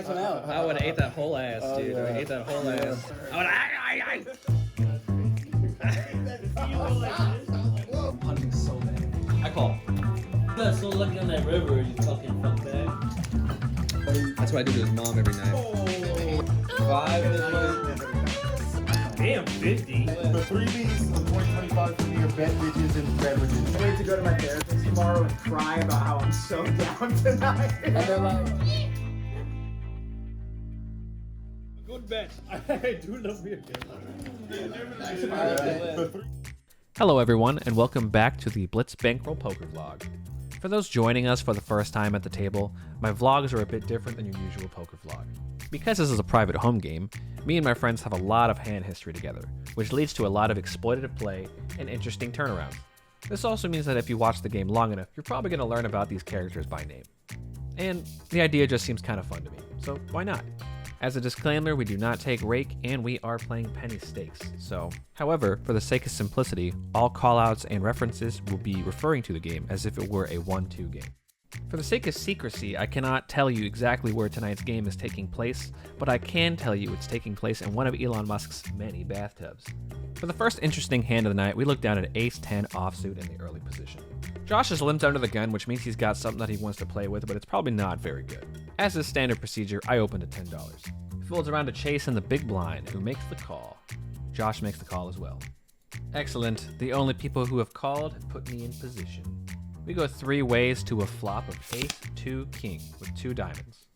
try some out. I would have ate that whole ass, dude. yeah. I ate that whole ass. I would have. Hunting so bad. I call. You got so lucky on that river, you fucking fuckbag. That's what I do to his mom every night. 5 is Damn, 50. The 3 B's of 2025 for me are bed bitches and beverages. I need to go to my therapist tomorrow and cry about how I'm so down tonight. And they're like, Good bet. I do love me a bit. Hello everyone, and welcome back to the Blitz Bankroll Poker Vlog. For those joining us for the first time at the table, my vlogs are a bit different than your usual poker vlog. Because this is a private home game, me and my friends have a lot of hand history together, which leads to a lot of exploitative play and interesting turnarounds. This also means that if you watch the game long enough, you're probably going to learn about these characters by name. And the idea just seems kind of fun to me, so why not? As a disclaimer, we do not take rake, and we are playing penny stakes, so... However, for the sake of simplicity, all callouts and references will be referring to the game as if it were a 1-2 game. For the sake of secrecy, I cannot tell you exactly where tonight's game is taking place, but I can tell you it's taking place in one of Elon Musk's many bathtubs. For the first interesting hand of the night, we look down at Ace-10 offsuit in the early position. Josh is limped under the gun, which means he's got something that he wants to play with, but it's probably not very good. As is standard procedure, I opened at $10. It folds around to Chase in the big blind, who makes the call. Josh makes the call as well. Excellent. The only people who have called have put me in position. We go 3 ways to a flop of Ace-2 King with 2 diamonds.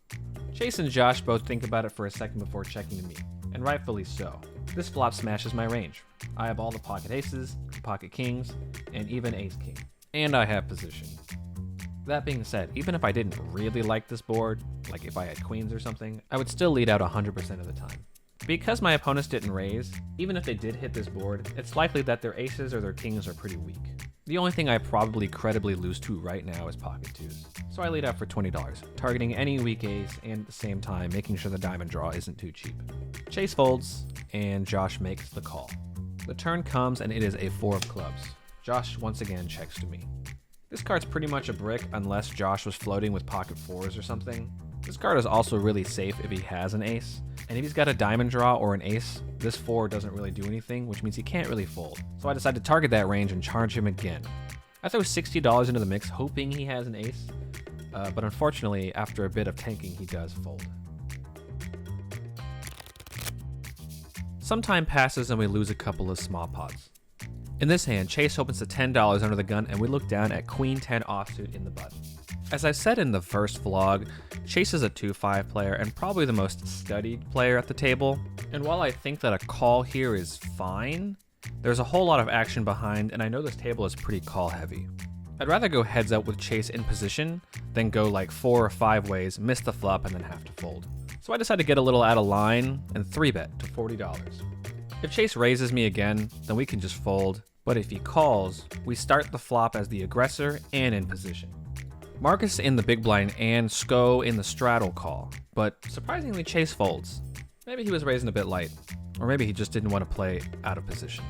Chase and Josh both think about it for a second before checking to me, and rightfully so. This flop smashes my range. I have all the pocket aces, pocket kings, and even Ace-King. And I have position. That being said, even if I didn't really like this board, like if I had queens or something, I would still lead out 100% of the time. Because my opponents didn't raise, even if they did hit this board, it's likely that their aces or their kings are pretty weak. The only thing I probably credibly lose to right now is pocket twos. So I lead out for $20, targeting any weak ace and at the same time making sure the diamond draw isn't too cheap. Chase folds, and Josh makes the call. The turn comes and it is a 4 of clubs. Josh once again checks to me. This card's pretty much a brick unless Josh was floating with pocket 4s or something. This card is also really safe if he has an ace, and if he's got a diamond draw or an ace, this 4 doesn't really do anything, which means he can't really fold. So I decide to target that range and charge him again. I throw $60 into the mix hoping he has an ace, but unfortunately after a bit of tanking he does fold. Some time passes and we lose a couple of small pots. In this hand, Chase opens to $10 under the gun and we look down at Queen 10 offsuit in the button. As I said in the first vlog, Chase is a 2-5 player and probably the most studied player at the table. And while I think that a call here is fine, there's a whole lot of action behind and I know this table is pretty call heavy. I'd rather go heads up with Chase in position than go like 4 or 5 ways, miss the flop and then have to fold. So I decide to get a little out of line and 3-bet to $40. If Chase raises me again, then we can just fold, but if he calls, we start the flop as the aggressor and in position. Marcus in the big blind and Sko in the straddle call, but surprisingly Chase folds. Maybe he was raising a bit light, or maybe he just didn't want to play out of position.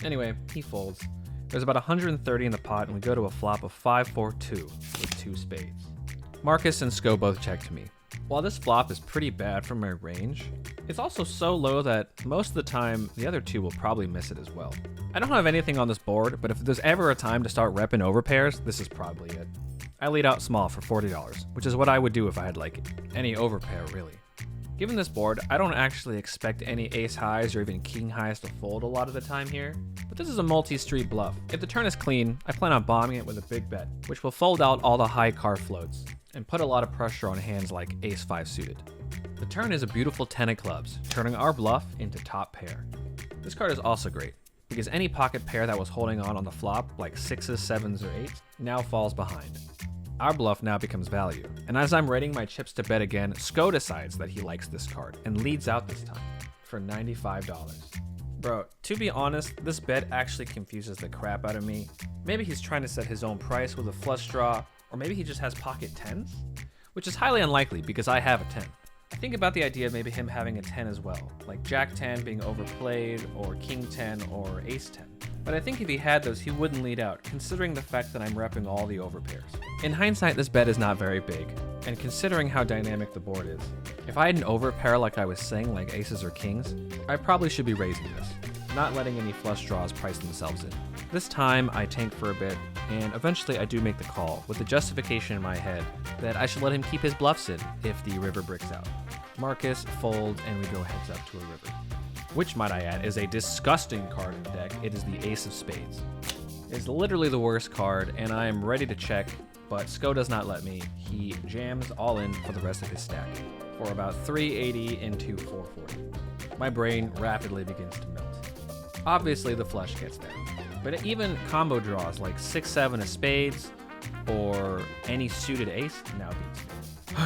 Anyway, he folds. There's about 130 in the pot and we go to a flop of 5-4-2 with 2 spades. Marcus and Sko both check to me. While this flop is pretty bad for my range, it's also so low that most of the time the other 2 will probably miss it as well. I don't have anything on this board, but if there's ever a time to start repping overpairs, this is probably it. I lead out small for $40, which is what I would do if I had like any overpair really. Given this board, I don't actually expect any ace highs or even king highs to fold a lot of the time here, but this is a multi-street bluff. If the turn is clean, I plan on bombing it with a big bet, which will fold out all the high card floats and put a lot of pressure on hands like ace-5 suited. The turn is a beautiful 10 of clubs, turning our bluff into top pair. This card is also great, because any pocket pair that was holding on the flop, like 6s, 7s, or 8s, now falls behind. Our bluff now becomes value, and as I'm rating my chips to bet again, Sko decides that he likes this card, and leads out this time, for $95. Bro, to be honest, this bet actually confuses the crap out of me. Maybe he's trying to set his own price with a flush draw, or maybe he just has pocket 10s? Which is highly unlikely, because I have a 10. I think about the idea of maybe him having a 10 as well, like Jack 10 being overplayed, or King 10, or Ace 10. But I think if he had those, he wouldn't lead out, considering the fact that I'm repping all the overpairs. In hindsight, this bet is not very big, And considering how dynamic the board is, if I had an overpair like I was saying, like aces or kings, I probably should be raising this, not letting any flush draws price themselves in. This time, I tank for a bit, and eventually I do make the call, with the justification in my head that I should let him keep his bluffs in if the river bricks out. Marcus folds, and we go heads up to a river. Which, might I add, is a disgusting card in the deck. It is the Ace of Spades. It's literally the worst card, and I am ready to check, but Sko does not let me. He jams all in for the rest of his stack, for about 380 into 440. My brain rapidly begins to melt. Obviously, the flush gets there, but even combo draws like 6-7 of spades or any suited ace now beats me.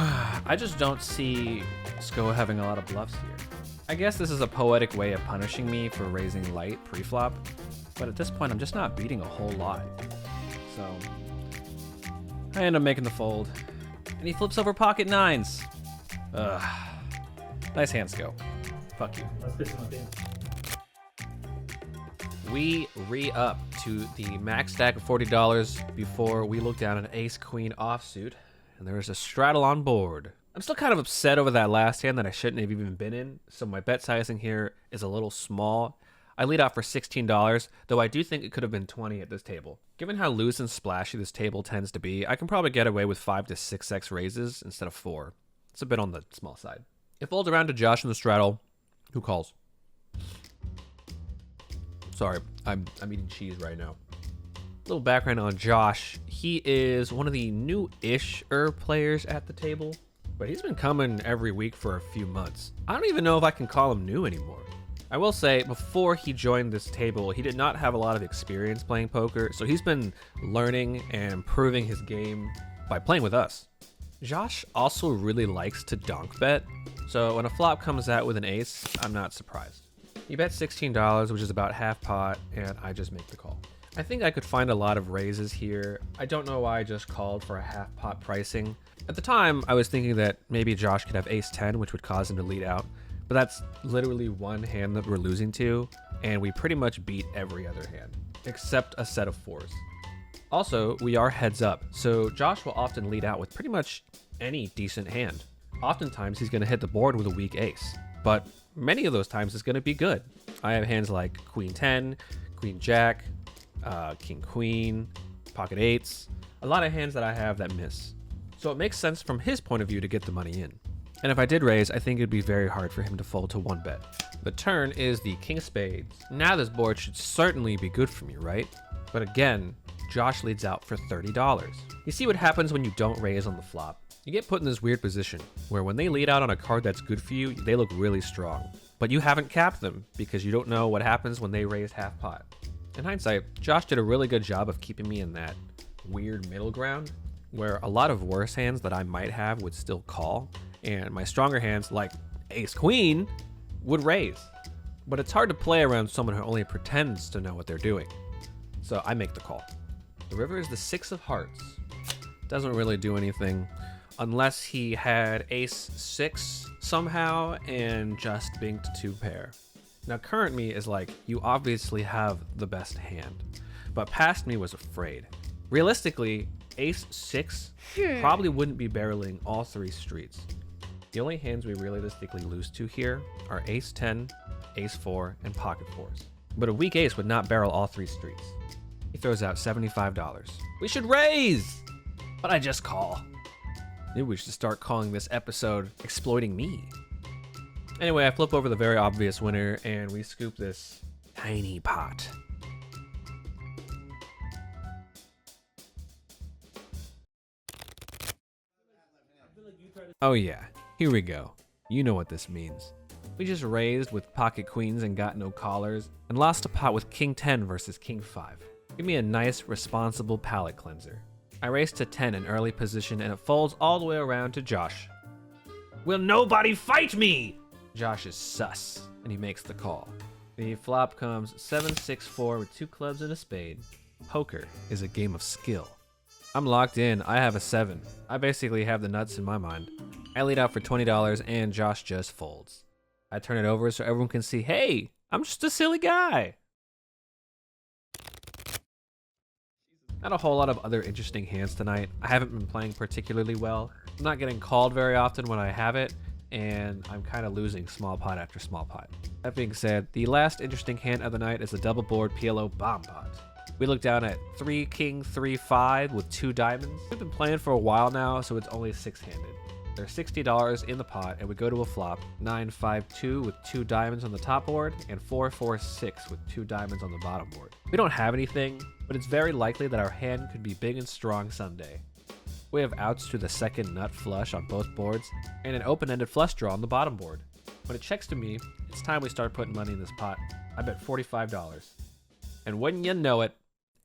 I just don't see Sko having a lot of bluffs here. I guess this is a poetic way of punishing me for raising light pre-flop, but at this point I'm just not beating a whole lot. So I end up making the fold, and he flips over pocket nines. Ugh. Nice hand, Sko. Fuck you. Let's piss him off, Dan. We re-up to the max stack of $40 before we look down an ace-queen offsuit, and there is a straddle on board. I'm still kind of upset over that last hand that I shouldn't have even been in, so my bet sizing here is a little small. I lead off for $16, though I do think it could have been 20 at this table. Given how loose and splashy this table tends to be, I can probably get away with 5 to 6x raises instead of 4. It's a bit on the small side. It folds around to Josh in the straddle, who calls. Sorry, I'm eating cheese right now. Little background on Josh. He is one of the new-ish-er players at the table, but he's been coming every week for a few months. I don't even know if I can call him new anymore. I will say, before he joined this table, he did not have a lot of experience playing poker, so he's been learning and improving his game by playing with us. Josh also really likes to donk bet, so when a flop comes out with an ace, I'm not surprised. He bet $16, which is about half pot, and I just make the call. I think I could find a lot of raises here. I don't know why I just called for a half pot pricing. At the time, I was thinking that maybe Josh could have ace 10, which would cause him to lead out, but that's literally one hand that we're losing to, and we pretty much beat every other hand, except a set of 4s. Also, we are heads up, so Josh will often lead out with pretty much any decent hand. Oftentimes, he's going to hit the board with a weak ace, but many of those times it's going to be good. I have hands like queen 10, queen jack, king queen, pocket eights, a lot of hands that I have that miss. So it makes sense from his point of view to get the money in. And if I did raise, I think it'd be very hard for him to fold to one bet. The turn is the king of spades. Now this board should certainly be good for me, right? But again, Josh leads out for $30. You see what happens when you don't raise on the flop? You get put in this weird position where when they lead out on a card that's good for you, they look really strong. But you haven't capped them because you don't know what happens when they raise half pot. In hindsight, Josh did a really good job of keeping me in that weird middle ground where a lot of worse hands that I might have would still call, and my stronger hands like ace queen would raise. But it's hard to play around someone who only pretends to know what they're doing. So I make the call. The river is the 6 of hearts. Doesn't really do anything unless he had ace 6 somehow and just binked 2 pair. Now current me is like, you obviously have the best hand, but past me was afraid. Realistically, ace 6 probably wouldn't be barreling all 3 streets. The only hands we realistically lose to here are ace 10, ace 4, and pocket 4s. But a weak ace would not barrel all 3 streets. He throws out $75. We should raise! But I just call. Maybe we should start calling this episode Exploiting Me. Anyway, I flip over the very obvious winner and we scoop this tiny pot. Oh yeah, here we go. You know what this means. We just raised with pocket queens and got no callers, and lost a pot with king 10 versus king 5. Give me a nice, responsible palate cleanser. I race to 10 in early position and it folds all the way around to Josh. Will nobody fight me? Josh is sus, and he makes the call. The flop comes 7-6-4 with 2 clubs and a spade. Poker is a game of skill. I'm locked in. I have a 7. I basically have the nuts in my mind. I lead out for $20 and Josh just folds. I turn it over so everyone can see, hey, I'm just a silly guy. Not a whole lot of other interesting hands tonight. I haven't been playing particularly well. I'm not getting called very often when I have it, and I'm kind of losing small pot after small pot. That being said, the last interesting hand of the night is a double board PLO bomb pot. We look down at 3 king 3 5 with 2 diamonds. We've been playing for a while now, so it's only 6-handed. There's $60 in the pot, and we go to a flop 9 5 2 with 2 diamonds on the top board and 4 4 6 with 2 diamonds on the bottom board. We don't have anything, but it's very likely that our hand could be big and strong someday. We have outs to the second nut flush on both boards and an open-ended flush draw on the bottom board. When it checks to me, it's time we start putting money in this pot. I bet $45. And when you know it,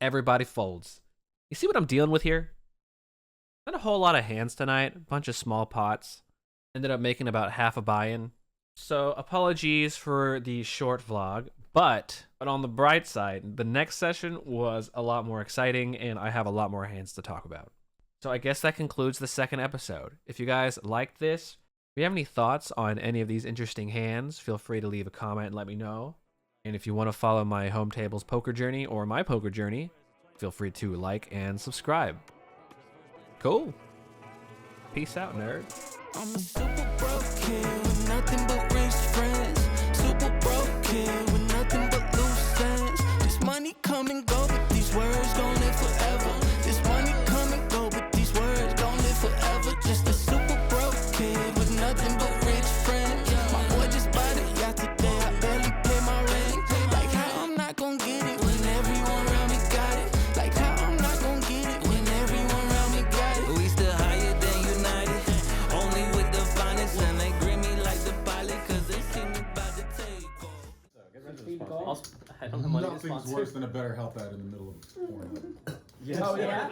everybody folds. You see what I'm dealing with here? Not a whole lot of hands tonight, a bunch of small pots. Ended up making about half a buy-in. So apologies for the short vlog, but on the bright side, the next session was a lot more exciting and I have a lot more hands to talk about. So I guess that concludes the second episode. If you guys liked this, if you have any thoughts on any of these interesting hands, feel free to leave a comment and let me know. And if you want to follow my home tables poker journey or my poker journey, feel free to like and subscribe. Cool. Peace out, nerd. I'm a super broke kid with nothing but rich friends. Super broke kid with nothing but loose ends. This money come and go, but these words gon' live forever. This money come and go, but these words gon' live forever. Just a super broke kid with nothing but rich friends. My boy just bought a yacht today, I barely pay my rent. Like how I'm not gon' get it when everyone around me got it. Like how I'm not gon' get it when everyone around me got it. We still higher than United, only with the finest, and they grin me like the pilot, cause they see me about to take off. I don't have money to Nothing's sponsor. worse than a better help ad in the middle of porn. Oh, yeah?